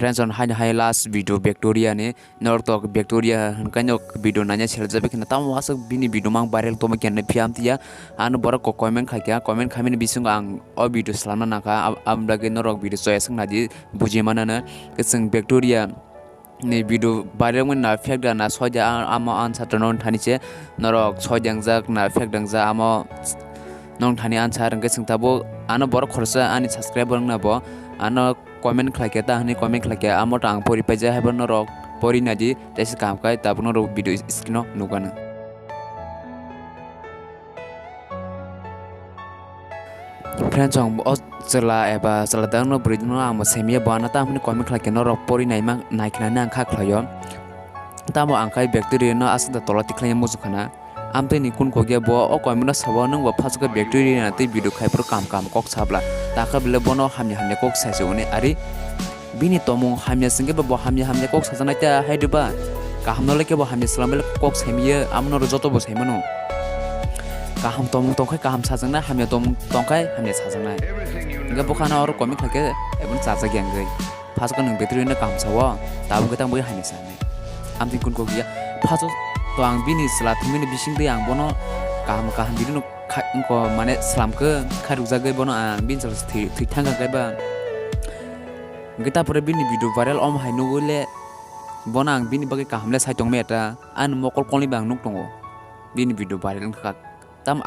friends on high last video Victoria ne north of Victoria kind of video nanya selja bekin tam wasak bini video mang viral to makin ne piam tia an bora ko comment khakia comment khamin bisung ang o video salama naka am lagi norok video soya sang naji buji mana na keseng Victoria ne video viral mun na fek da na soja ama answer non thani che norok sojang jak na fek dang ja ama nong thani answer ang keseng tabo ano bora khorsa ani subscriber na bo ano comment khlake ta hani comment khlake amo tang pori paja hebben no rok pori naji tesi kam kai tapuno ro video screen no nugana friends ong o chela eba chela dang no bridge no amo semia bana ta hani comment khlake no rok pori nai mang nai khna nang kha khlayo tamo angkai bacteria no asda tolati khlaya mujukhana amte ni kun ko ge bo o comment no sabo nang bo phasga bacteria na te video khai pro kam kok sabla taka bile bono hamya kok saise une ari bini tomong hamya singe bo hamya kok sajana ta haiduba ka hamno leke bo hamya salamel kok semia amno ro joto bo semano ka ham tomong tongkai ka ham sajana hamya tomong tongkai hamya sajana nga bo khana or komik lake ebon chacha gyang gai phasga nang betri na kam sawa tabu ketang bo hamya sane amti kun kogia phaso to ang bini sala thimini bising de ang bono ka ham bini no ko mane slam ke kharuk jagai bono ang bin sal thi thanga gai ba gita pore bini video viral om hai no gole bona ang bini bagai kahamle sai tong meta an mokol kolni bang nuk tongo bini video viral ka tam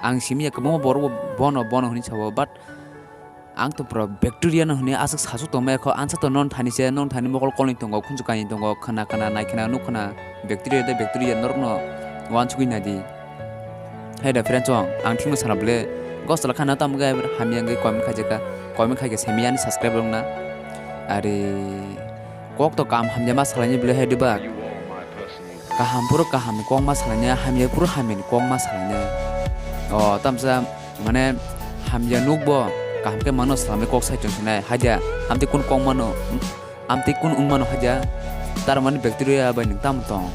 ang simia ke mo bor bono honi chawo but ang to pro bacteria no honi asak sasu to me ko ansa to non thani se non thani mokol kolni tongo khunju kai tongo khana nai khana nu khana bacteria norno wan chugui nadi hey da friends ang thingmo sanable gosla khana tam ga hamya ngai comment khaje semian subscribe na are kok to kam hamya ma salani ble hey diba kaham puro kaham kong ma salanya hamya puro hamin kong ma salanya o tamsa mane hamya nukbo kaham ke mano salame kok sai chung sinai haja amti kun kong mano amti kun mano haja tar mane bacteria ba ning tam tong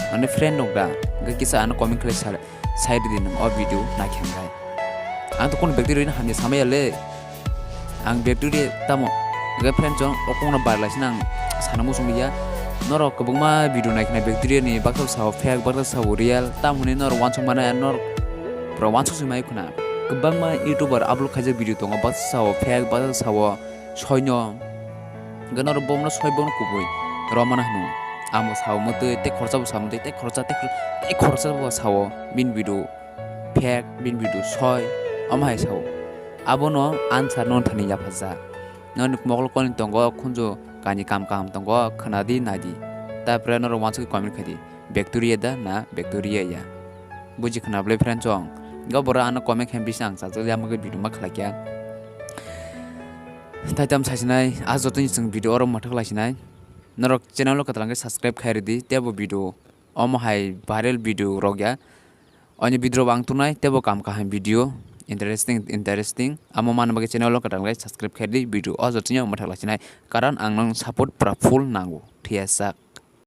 ane friend nokda ga kisa an comment khle side din o video na khengai ang to kun bacteria hamya samaya ang bacteria tamo ga friend jong okong na barla sinang sanamu sumia noro kobungma video na khna bacteria ni bakal saw fake bakal saw real tamune nor wansung mana nor pro wansung simai khuna kobangma youtuber upload khaje video tonga bak saw fake bakal saw soinyo ga nor bomno soibon kubui romana hnu amo saw mote te khorcha bo samte te khorcha bo saw bin video fake bin video soi amhai saw abono answer non thani ya phaja non mokol kon tongo khunjo kani kam tongo khanadi nadi ta prenor wansu comment khadi bacteria da na bacteria ya buji khnable friend chong ga bora an comment khem bisang sa ya mag video ma khlakya taitam sasinai azotni sing video oro mathak lasinai norok channel lo katlange subscribe khairidi tebo video om hai viral video rogya oni video bang tunai tebo kam video interesting amo man bagi channel lo kadang subscribe khairi video o jotnya mathak lasinai karan ang nang support pra full nango thiasa